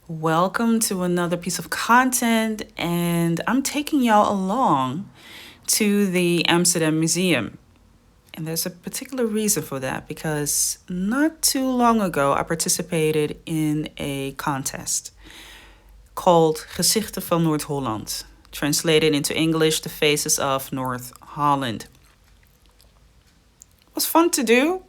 Welcome to another piece of content, and I'm taking y'all along to the Amsterdam Museum. And there's a particular reason for that because not too long ago I participated in a contest called Gezichten van Noord-Holland, translated into English, The Faces of North Holland. It was fun to do.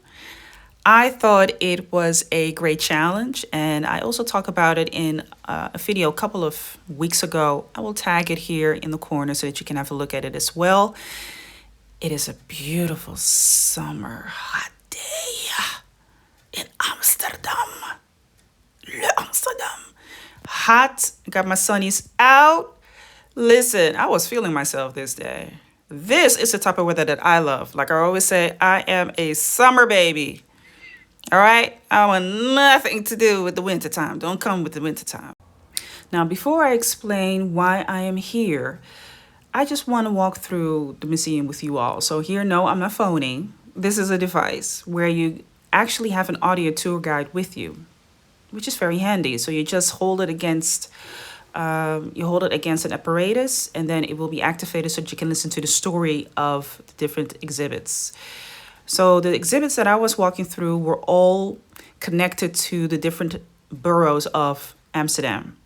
I thought it was a great challenge, and I also talked about it in a video a couple of weeks ago. I will tag it here in the corner so that you can have a look at it as well. It is a beautiful summer hot day in Amsterdam. Amsterdam. Hot. Got my sunnies out. Listen, I was feeling myself this day. This is the type of weather that I love. Like I always say, I am a summer baby. All right? I want nothing to do with the wintertime. Don't come with the wintertime. Now, before I explain why I am here, I just want to walk through the museum with you all. So here, no, I'm not phoning. This is a device where you actually have an audio tour guide with you, which is very handy. So you just hold it against an apparatus, and then it will be activated so that you can listen to the story of the different exhibits. So the exhibits that I was walking through were all connected to the different boroughs of Amsterdam.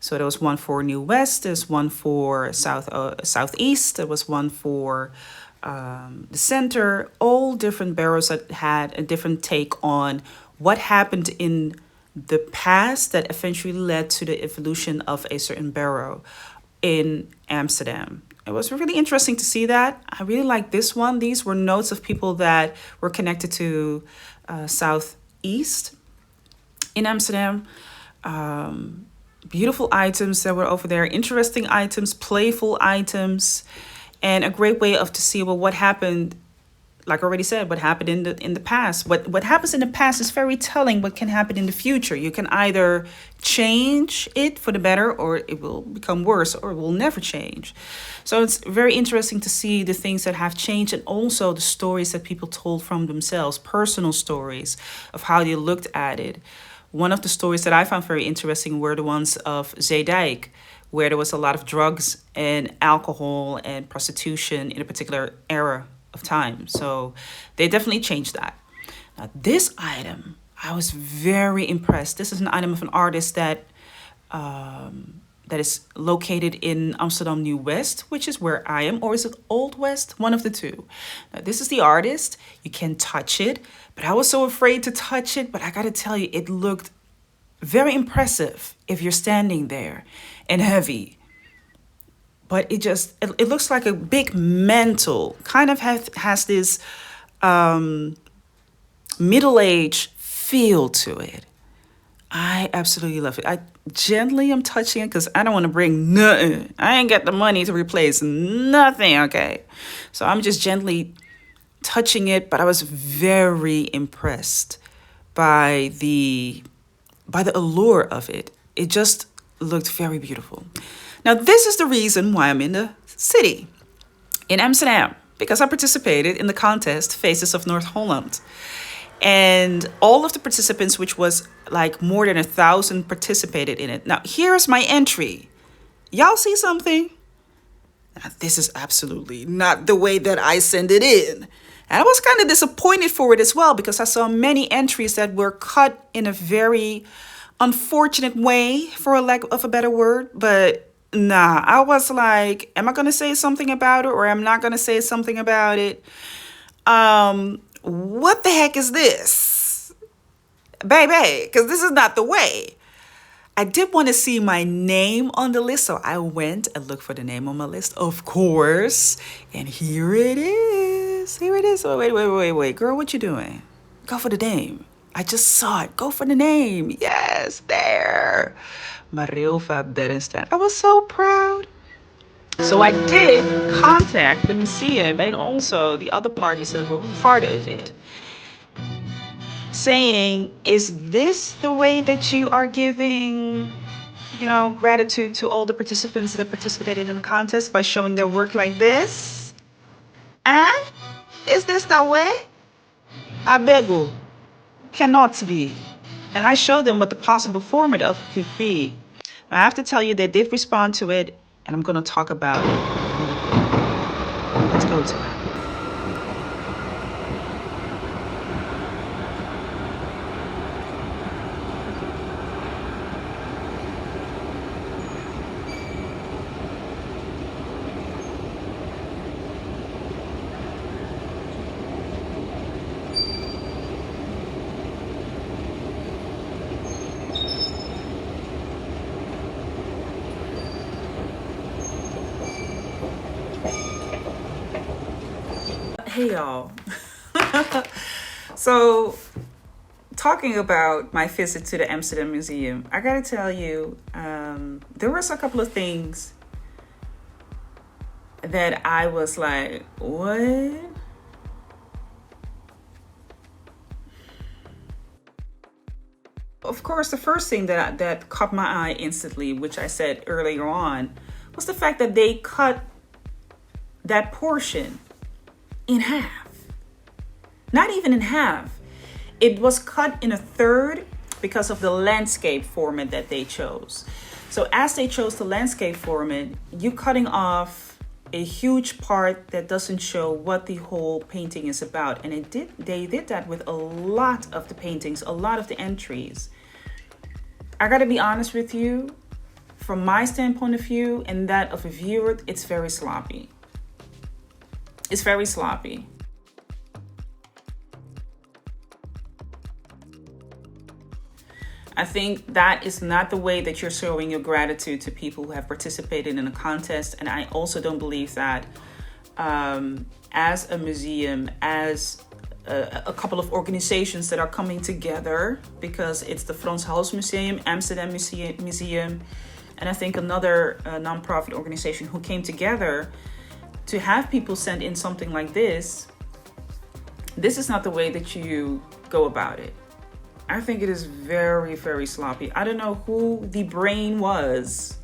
So there was one for New West, there's one for Southeast, there was one for the center, all different boroughs that had a different take on what happened in the past that eventually led to the evolution of a certain borough in Amsterdam. It was really interesting to see that. I really like this one. These were notes of people that were connected to Southeast in Amsterdam. Beautiful items that were over there, interesting items, playful items, and a great way to see what happened. Like I already said, what happened in the past. What happens in the past is very telling what can happen in the future. You can either change it for the better, or it will become worse, or it will never change. So it's very interesting to see the things that have changed, and also the stories that people told from themselves, personal stories of how they looked at it. One of the stories that I found very interesting were the ones of Zeedijk, where there was a lot of drugs and alcohol and prostitution in a particular era of time. So they definitely changed that. Now, this item, I was very impressed. This is an item of an artist that is located in Amsterdam New West, which is where I am, or is it Old West? One of the two. Now, this is the artist. You can touch it, but I was so afraid to touch it. But I gotta tell you, it looked very impressive if you're standing there, and heavy. But it looks like a big mantle, kind of has this middle-aged feel to it. I absolutely love it. I gently am touching it because I don't want to bring nothing. I ain't got the money to replace nothing, okay? So I'm just gently touching it, but I was very impressed by the allure of it. It just looked very beautiful. Now, this is the reason why I'm in the city, in Amsterdam, because I participated in the contest Faces of North Holland. And all of the participants, which was like more than 1,000, participated in it. Now, here's my entry. Y'all see something? Now, this is absolutely not the way that I send it in. And I was kind of disappointed for it as well, because I saw many entries that were cut in a very unfortunate way, for a lack of a better word. But nah, I was like, am I going to say something about it, or am I not going to say something about it? What the heck is this? Baby, because this is not the way. I did want to see my name on the list, so I went and looked for the name on my list, of course. And here it is. Here it is. Oh, wait. Girl, what you doing? Go for the name. I just saw it. Go for the name. Yes, there. Marilva Berenstein. I was so proud. So I did contact the museum and also the other parties that were part of it, saying, is this the way that you are giving, gratitude to all the participants that participated in the contest by showing their work like this? And is this the way? I beg you, cannot be. and I showed them what the possible format of it could be. I have to tell you, they did respond to it, and I'm going to talk about it. Let's go to it. Hey y'all. So talking about my visit to the Amsterdam Museum, I gotta tell you, there was a couple of things that I was like, what? Of course, the first thing that caught my eye instantly, which I said earlier on, was the fact that they cut that portion in half. Not even in half. It was cut in a third because of the landscape format that they chose. So as they chose the landscape format, you're cutting off a huge part that doesn't show what the whole painting is about. And they did that with a lot of the paintings, a lot of the entries. I gotta be honest with you, from my standpoint of view and that of a viewer, it's very sloppy. It's very sloppy. I think that is not the way that you're showing your gratitude to people who have participated in a contest. And I also don't believe that as a museum, as a couple of organizations that are coming together, because it's the Frans Hals Museum, Amsterdam Museum, and I think another nonprofit organization who came together to have people send in something like this. This is not the way that you go about it. I think it is very, very sloppy. I don't know who the brain was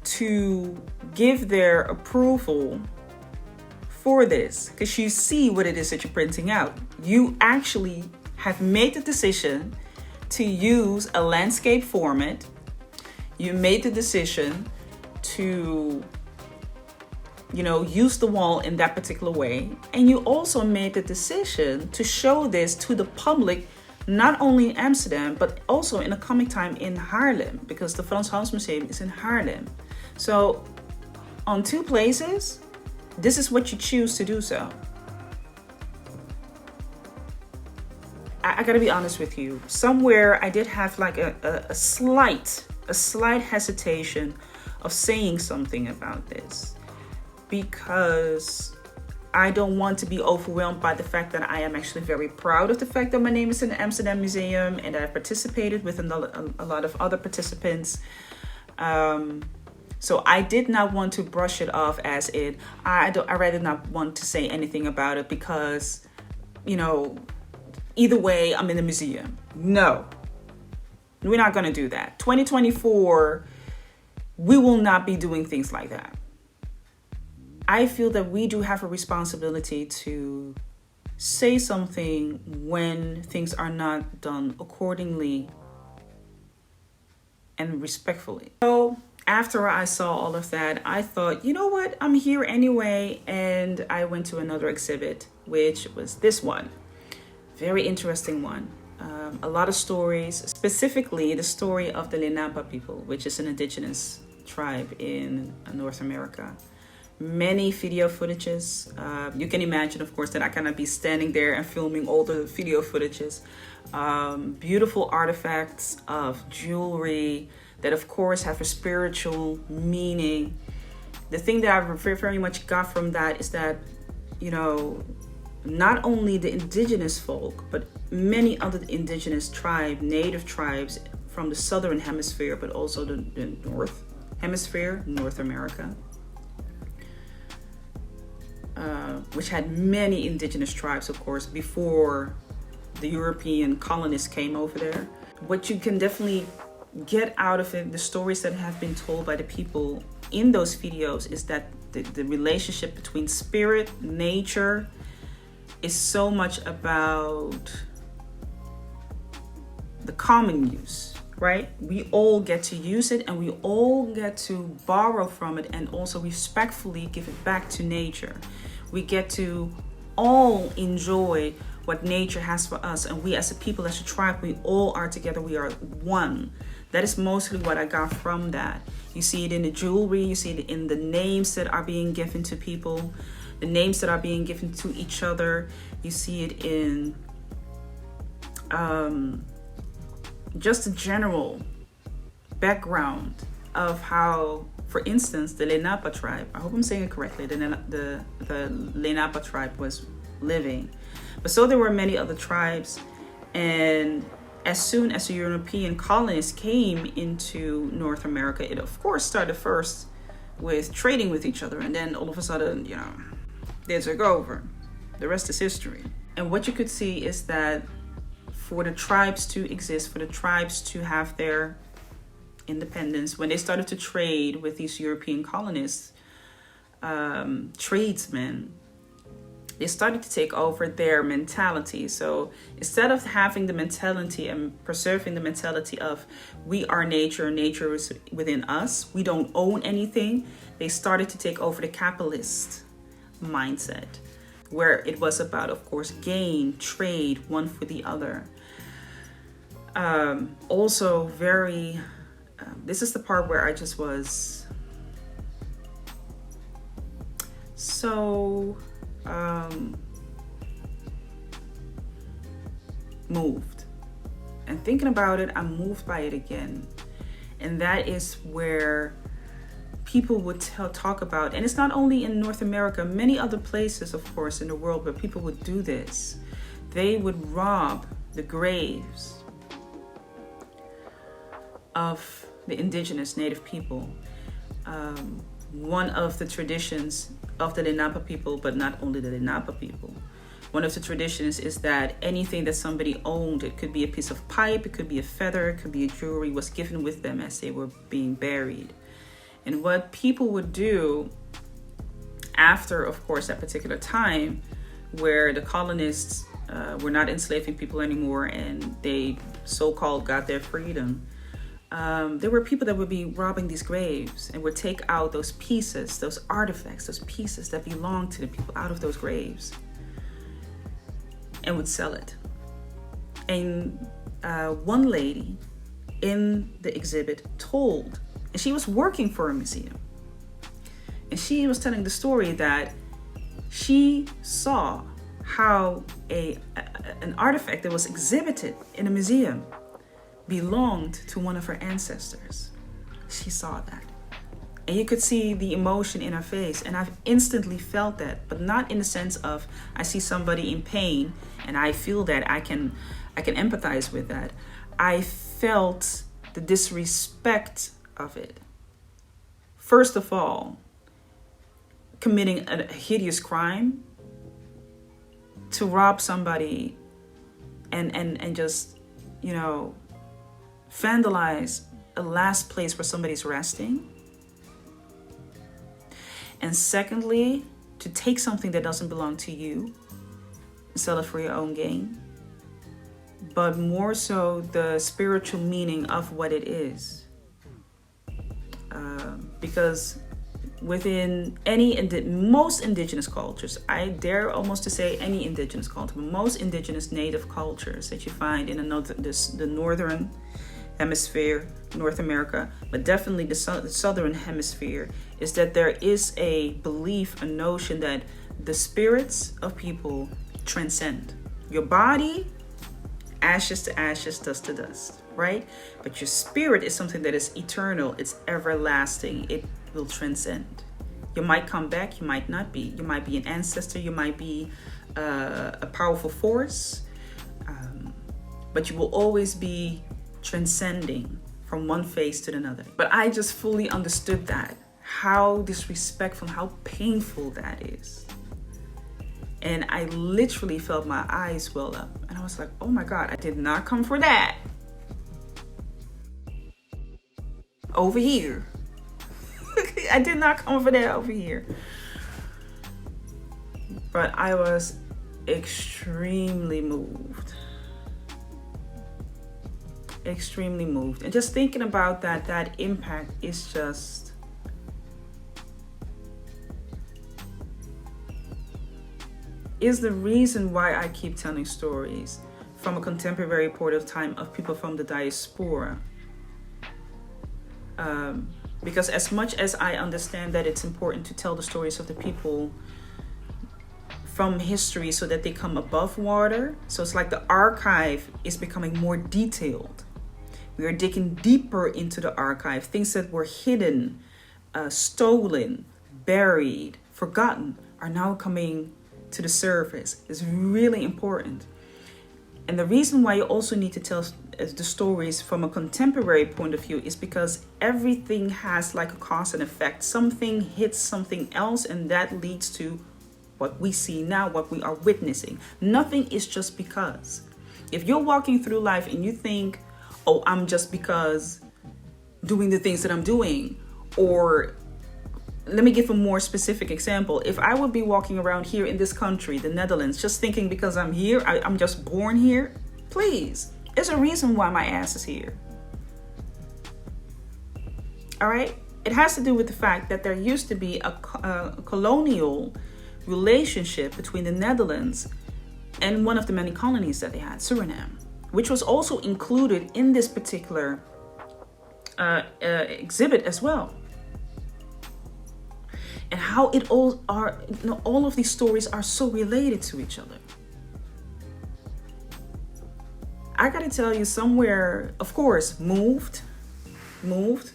to give their approval for this, because you see what it is that you're printing out. You actually have made the decision to use a landscape format. You made the decision to use the wall in that particular way. And you also made the decision to show this to the public, not only in Amsterdam, but also in a coming time in Haarlem, because the Frans Hals Museum is in Haarlem. So on two places, this is what you choose to do so. I gotta be honest with you. Somewhere I did have like a slight hesitation of saying something about this, because I don't want to be overwhelmed by the fact that I am actually very proud of the fact that my name is in the Amsterdam Museum and that I participated with a lot of other participants. So I did not want to brush it off as I rather not want to say anything about it because, either way, I'm in the museum. No, we're not going to do that. 2024, we will not be doing things like that. I feel that we do have a responsibility to say something when things are not done accordingly and respectfully. So after I saw all of that, I thought, you know what, I'm here anyway. And I went to another exhibit, which was this one. Very interesting one. A lot of stories, specifically the story of the Lenape people, which is an indigenous tribe in North America. Many video footages. You can imagine, of course, that I cannot be standing there and filming all the video footages. Beautiful artifacts of jewelry that, of course, have a spiritual meaning. The thing that I very much got from that is that, not only the indigenous folk, but many other indigenous tribes, native tribes from the southern hemisphere, but also the north hemisphere, North America, which had many indigenous tribes, of course, before the European colonists came over there. What you can definitely get out of it, the stories that have been told by the people in those videos, is that the relationship between spirit, nature, is so much about the common use, right? We all get to use it, and we all get to borrow from it, and also respectfully give it back to nature. We get to all enjoy what nature has for us, and we as a people, as a tribe, we all are together. We are one. That is mostly what I got from that. You see it in the jewelry, you see it in the names that are being given to people, the names that are being given to each other. You see it in just a general background of how, for instance, the Lenapa tribe, I hope I'm saying it correctly, the Lenapa tribe was living. But so there were many other tribes, and as soon as the European colonists came into North America, it of course started first with trading with each other, and then all of a sudden, they took over. The rest is history. And what you could see is that for the tribes to exist, for the tribes to have their independence, when they started to trade with these European colonists, tradesmen, they started to take over their mentality. So instead of having the mentality and preserving the mentality of we are nature, nature is within us, we don't own anything, they started to take over the capitalist mindset, where it was about, of course, gain, trade, one for the other. Also very, this is the part where I just was so moved. And thinking about it, I'm moved by it again. And that is where people would talk about, and it's not only in North America, many other places, of course, in the world where people would do this. They would rob the graves of the indigenous native people. One of the traditions of the Lenapa people, but not only the Lenapa people, one of the traditions is that anything that somebody owned, it could be a piece of pipe, it could be a feather, it could be a jewelry, was given with them as they were being buried. And what people would do after, of course, that particular time where the colonists were not enslaving people anymore and they so-called got their freedom, there were people that would be robbing these graves and would take out those pieces, those artifacts, those pieces that belonged to the people out of those graves and would sell it. And one lady in the exhibit told, and she was working for a museum, and she was telling the story that she saw how an artifact that was exhibited in a museum belonged to one of her ancestors. She saw that. And you could see the emotion in her face. And I've instantly felt that, but not in the sense of I see somebody in pain and I feel that I can empathize with that. I felt the disrespect of it. First of all, committing a hideous crime to rob somebody and just, vandalize a last place where somebody's resting. And secondly, to take something that doesn't belong to you and sell it for your own gain. But more so the spiritual meaning of what it is. Because within most indigenous cultures, I dare almost to say any indigenous culture, but most indigenous native cultures that you find in the northern hemisphere, North America, but definitely the southern hemisphere, is that there is a belief, a notion that the spirits of people transcend. Your body, ashes to ashes, dust to dust, right? But your spirit is something that is eternal, it's everlasting, it will transcend. You might come back, you might not be. You might be an ancestor, you might be a powerful force, but you will always be transcending from one phase to another. But I just fully understood that, how disrespectful, how painful that is. And I literally felt my eyes well up. And I was like, oh my God, I did not come for that. Over here. I did not come for that over here. But I was extremely moved. extremely moved. And just thinking about that impact is just, is the reason why I keep telling stories from a contemporary point of time of people from the diaspora. Because as much as I understand that it's important to tell the stories of the people from history so that they come above water, so it's like the archive is becoming more detailed. We are digging deeper into the archive. Things that were hidden, stolen, buried, forgotten are now coming to the surface. It's really important. And the reason why you also need to tell the stories from a contemporary point of view is because everything has like a cause and effect. Something hits something else, and that leads to what we see now, what we are witnessing. Nothing is just because. If you're walking through life and you think, oh, I'm just because doing the things that I'm doing, or let me give a more specific example. If I would be walking around here in this country, the Netherlands, just thinking because I'm here, I'm just born here, please, there's a reason why my ass is here. All right? It has to do with the fact that there used to be a colonial relationship between the Netherlands and one of the many colonies that they had, Suriname, which was also included in this particular exhibit as well. And how it all are, all of these stories are so related to each other. I gotta tell you, somewhere, of course, moved.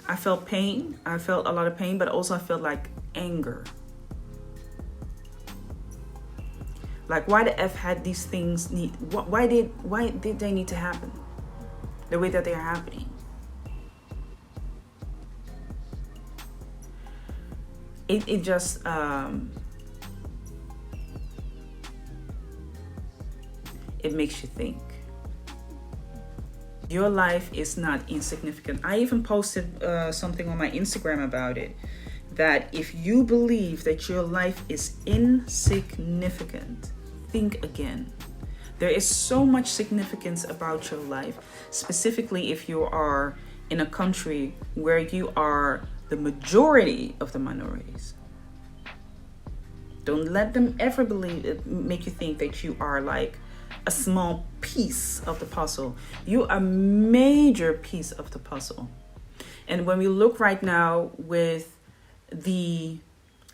I felt pain. I felt a lot of pain, but also I felt like anger. Like, why the F had these things need? Why did they need to happen the way that they are happening? It just it makes you think. Your life is not insignificant. I even posted something on my Instagram about it, that if you believe that your life is insignificant, think again. There is so much significance about your life, specifically if you are in a country where you are the majority of the minorities. Don't let them ever make you think that you are like a small piece of the puzzle. You are a major piece of the puzzle. And when we look right now with the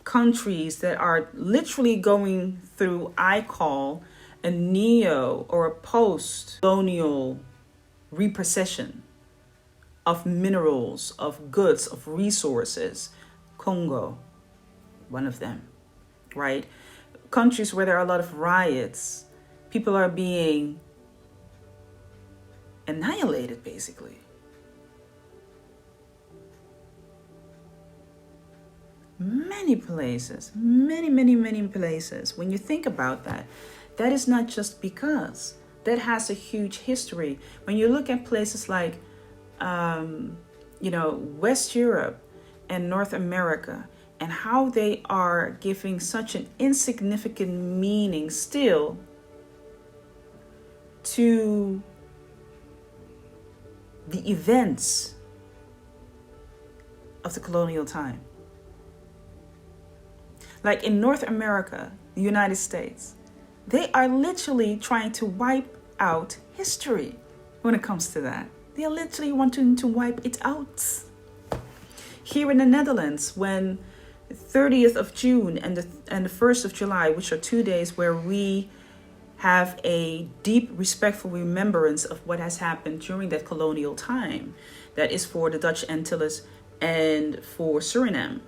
countries that are literally going through, I call a neo or a post-colonial repossession of minerals, of goods, of resources. Congo, one of them, right? Countries where there are a lot of riots, people are being annihilated, basically. Many places, many places. When you think about that, that is not just because. That has a huge history. When you look at places like, West Europe and North America, and how they are giving such an insignificant meaning still to the events of the colonial time. Like in North America, the United States, they are literally trying to wipe out history when it comes to that. They are literally wanting to wipe it out. Here in the Netherlands, when 30th of June and the 1st of July, which are 2 days where we have a deep, respectful remembrance of what has happened during that colonial time. That is for the Dutch Antilles and for Suriname,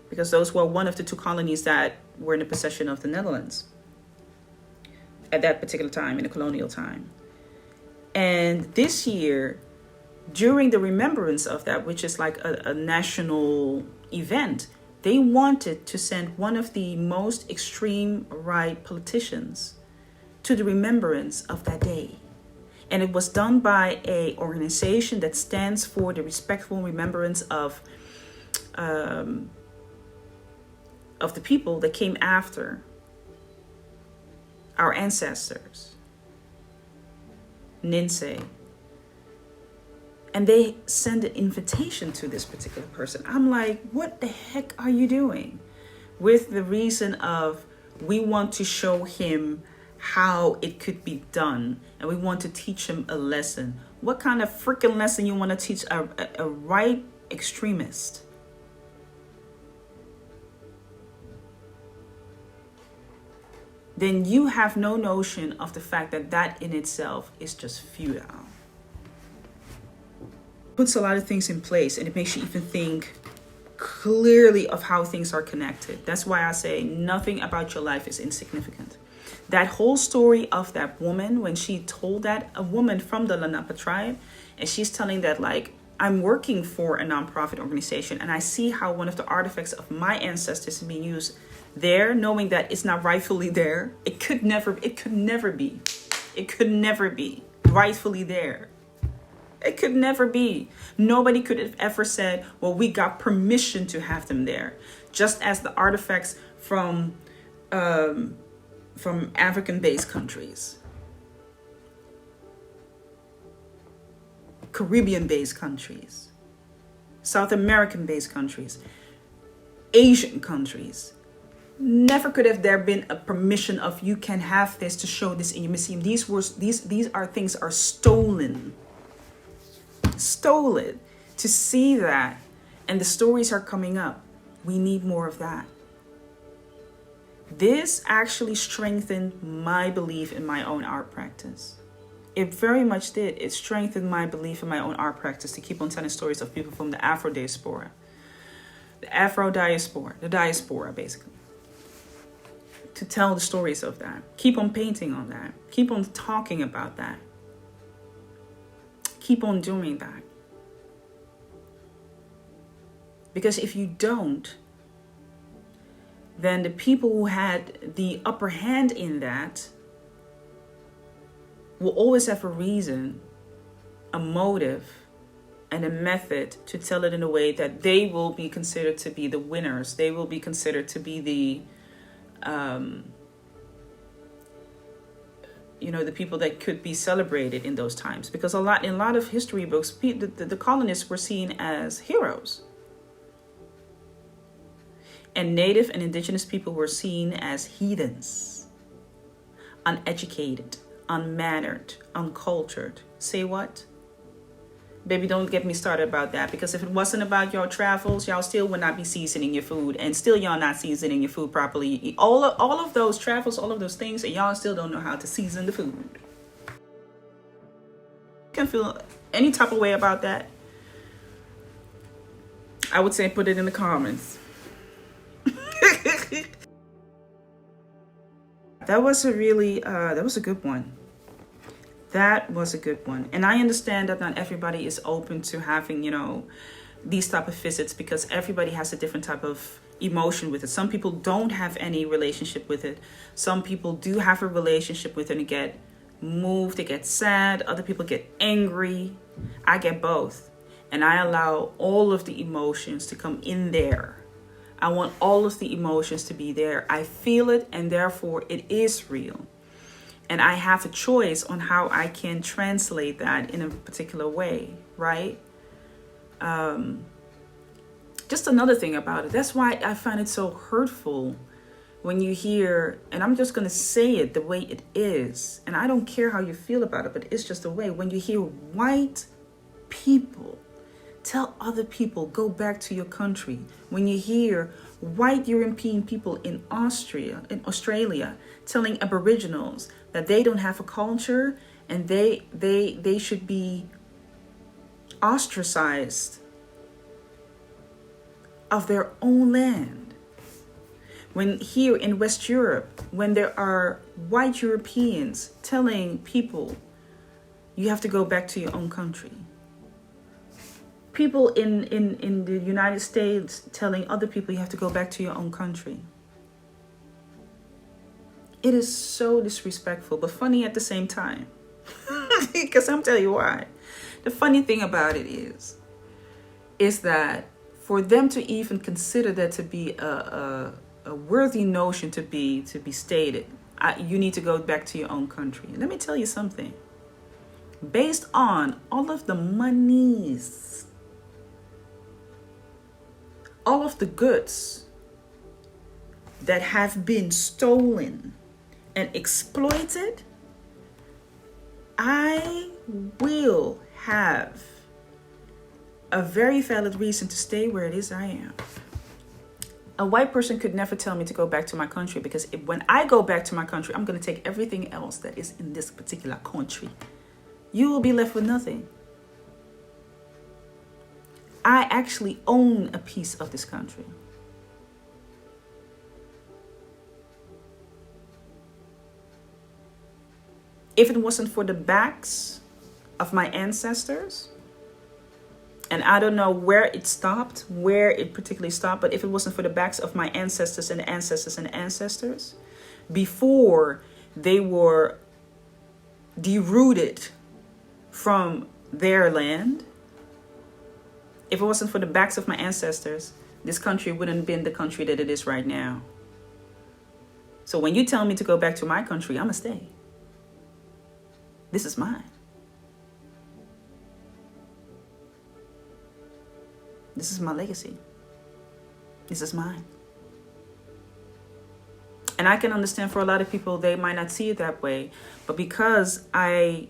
because those were one of the two colonies that were in the possession of the Netherlands at that particular time, in the colonial time. And this year, during the remembrance of that, which is like a national event, they wanted to send one of the most extreme right politicians to the remembrance of that day. And it was done by an organization that stands for the respectful remembrance of the people that came after our ancestors. Ninse. And they send an invitation to this particular person. I'm like, what the heck are you doing? With the reason of, we want to show him how it could be done, and we want to teach him a lesson. What kind of freaking lesson you want to teach a right extremist? Then you have no notion of the fact that that in itself is just futile. Puts a lot of things in place, and it makes you even think clearly of how things are connected. That's why I say nothing about your life is insignificant. That whole story of that woman, when she told that, a woman from the Lenape tribe, and she's telling that, like, I'm working for a nonprofit organization, and I see how one of the artifacts of my ancestors is being used there, knowing that it's not rightfully there. It could never be rightfully there. It could never be. Nobody could have ever said, well, we got permission to have them there. Just as the artifacts from African-based countries, Caribbean-based countries, South American-based countries, Asian countries. Never could have there been a permission of, you can have this to show this in your museum. These are things are stolen to see that, and the stories are coming up. We need more of that. This actually strengthened my belief in my own art practice. It very much did. It strengthened my belief in my own art practice to keep on telling stories of people from the Afro diaspora, the diaspora basically. To tell the stories of that. Keep on painting on that. Keep on talking about that. Keep on doing that. Because if you don't, then the people who had the upper hand in that will always have a reason, a motive, and a method to tell it in a way that they will be considered to be the winners. They will be considered to be the the people that could be celebrated in those times. Because in a lot of history books, the colonists were seen as heroes. And native and indigenous people were seen as heathens, uneducated, unmannered, uncultured. Say what? Baby, don't get me started about that, because if it wasn't about your travels, y'all still would not be seasoning your food, and still y'all not seasoning your food properly. All of those travels, all of those things, and y'all still don't know how to season the food. You can feel any type of way about that, I would say put it in the comments. That was a good one. That was a good one. And I understand that not everybody is open to having, these type of visits, because everybody has a different type of emotion with it. Some people don't have any relationship with it. Some people do have a relationship with it and get moved, they get sad. Other people get angry. I get both. And I allow all of the emotions to come in there. I want all of the emotions to be there. I feel it, and therefore it is real. And I have a choice on how I can translate that in a particular way, right? Just another thing about it. That's why I find it so hurtful when you hear, and I'm just going to say it the way it is, and I don't care how you feel about it, but it's just the way. When you hear white people tell other people, go back to your country. When you hear white European people in Australia telling Aboriginals that they don't have a culture and they should be ostracized of their own land. When here in West Europe, when there are white Europeans telling people, you have to go back to your own country. People in the United States telling other people, you have to go back to your own country. It is so disrespectful, but funny at the same time. Because I'm telling you why. The funny thing about it is that for them to even consider that to be a worthy notion to be stated, you need to go back to your own country. Let me tell you something. based on all of the monies, all of the goods that have been stolen and exploited, I will have a very valid reason to stay where it is I am. A white person could never tell me to go back to my country, because when I go back to my country, I'm going to take everything else that is in this particular country. You will be left with nothing. I actually own a piece of this country. If it wasn't for the backs of my ancestors, and I don't know where it stopped, where it particularly stopped, but if it wasn't for the backs of my ancestors and ancestors and ancestors, before they were derooted from their land, if it wasn't for the backs of my ancestors, this country wouldn't have been the country that it is right now. So when you tell me to go back to my country, I'm gonna stay. This is mine. This is my legacy. This is mine. And I can understand for a lot of people, they might not see it that way. But because I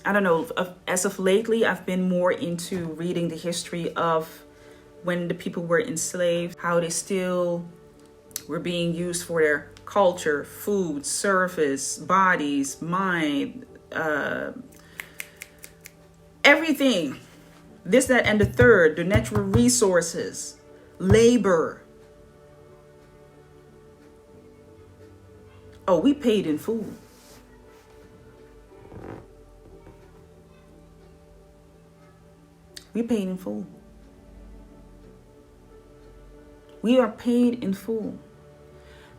don't know, as of lately, I've been more into reading the history of when the people were enslaved, how they still were being used for their culture, food, service, bodies, mind, everything. This, that, and the third, the natural resources, labor. Oh, we paid in full. We paid in full. We are paid in full.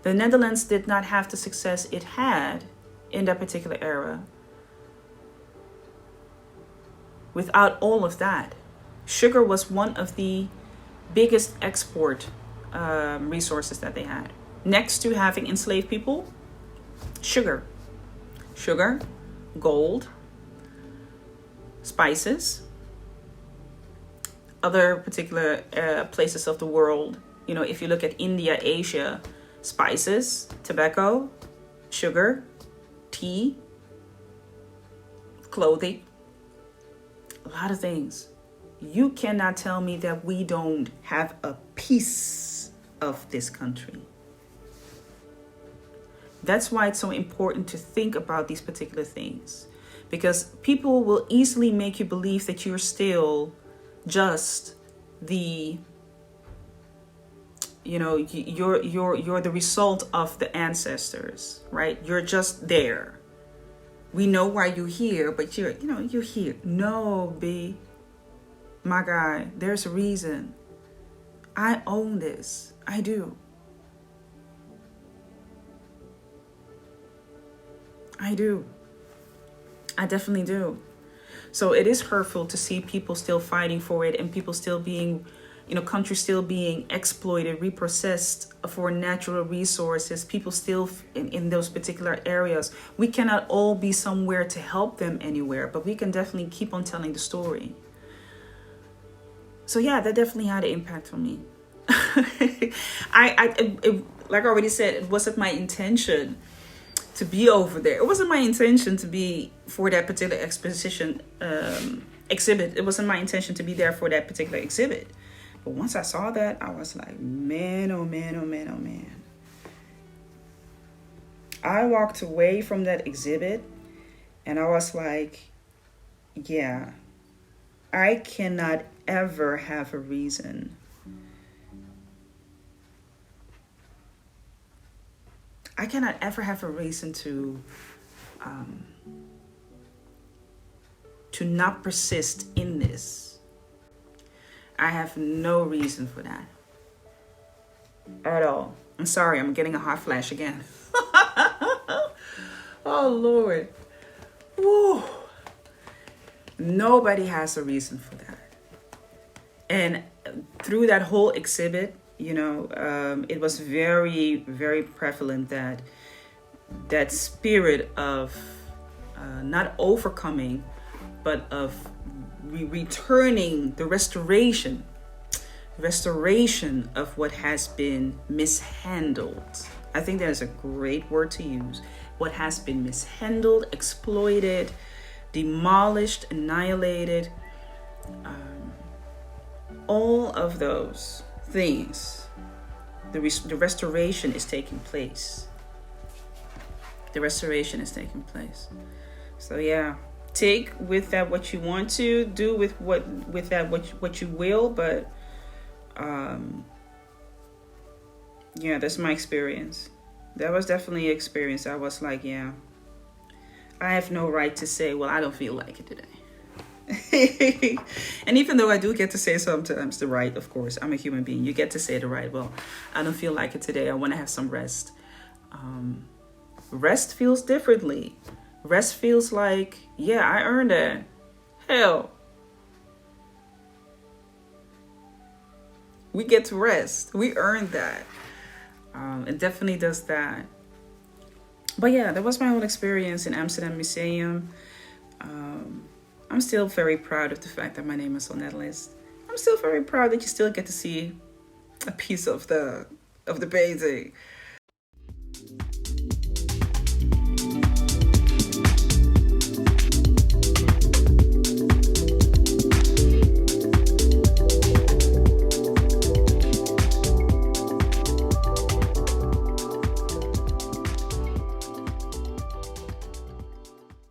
The Netherlands did not have the success it had in that particular era without all of that. Sugar was one of the biggest export resources that they had. Next to having enslaved people, sugar. Sugar, gold, spices, other particular places of the world. You know, if you look at India, Asia, spices, tobacco, sugar, tea, clothing, a lot of things. You cannot tell me that we don't have a piece of this country. That's why it's so important to think about these particular things, because people will easily make you believe that you're still just the, you know, you're the result of the ancestors, right? You're just there. We know why you're here, but you're here. No, B, my guy, there's a reason. I own this. I do. I do. I definitely do. So it is hurtful to see people still fighting for it, and people still being, you know, countries still being exploited, reprocessed for natural resources, people still in those particular areas. We cannot all be somewhere to help them anywhere, but we can definitely keep on telling the story. So yeah, that definitely had an impact on me. Like I already said, it wasn't my intention to be over there. It wasn't my intention to be for that particular exhibition, exhibit. It wasn't my intention to be there for that particular exhibit. But once I saw that, I was like, man, oh man, oh man, oh man. I walked away from that exhibit and I was like, yeah, I cannot ever have a reason. I cannot ever have a reason to not persist in this. I have no reason for that at all. I'm sorry, I'm getting a hot flash again. Oh Lord. Woo. Nobody has a reason for that. And through that whole exhibit, you know, it was very, very prevalent that spirit of not overcoming, but of returning the restoration of what has been mishandled. I think that is a great word to use. What has been mishandled, exploited, demolished, annihilated, all of those things, the restoration is taking place. The restoration is taking place. So yeah, take with that what you want to do with that what you will, but yeah, that's my experience. That was definitely an experience. I was like, yeah, I have no right to say, well, I don't feel like it today. And even though I do get to say sometimes the right, of course, I'm a human being. You get to say the right. Well, I don't feel like it today. I want to have some rest. Rest feels differently. Rest feels like, yeah, I earned it. Hell, we get to rest. We earned that. It definitely does that. But yeah, that was my whole experience in Amsterdam Museum. I'm still very proud of the fact that my name is on that list. I'm still very proud that you still get to see a piece of the painting.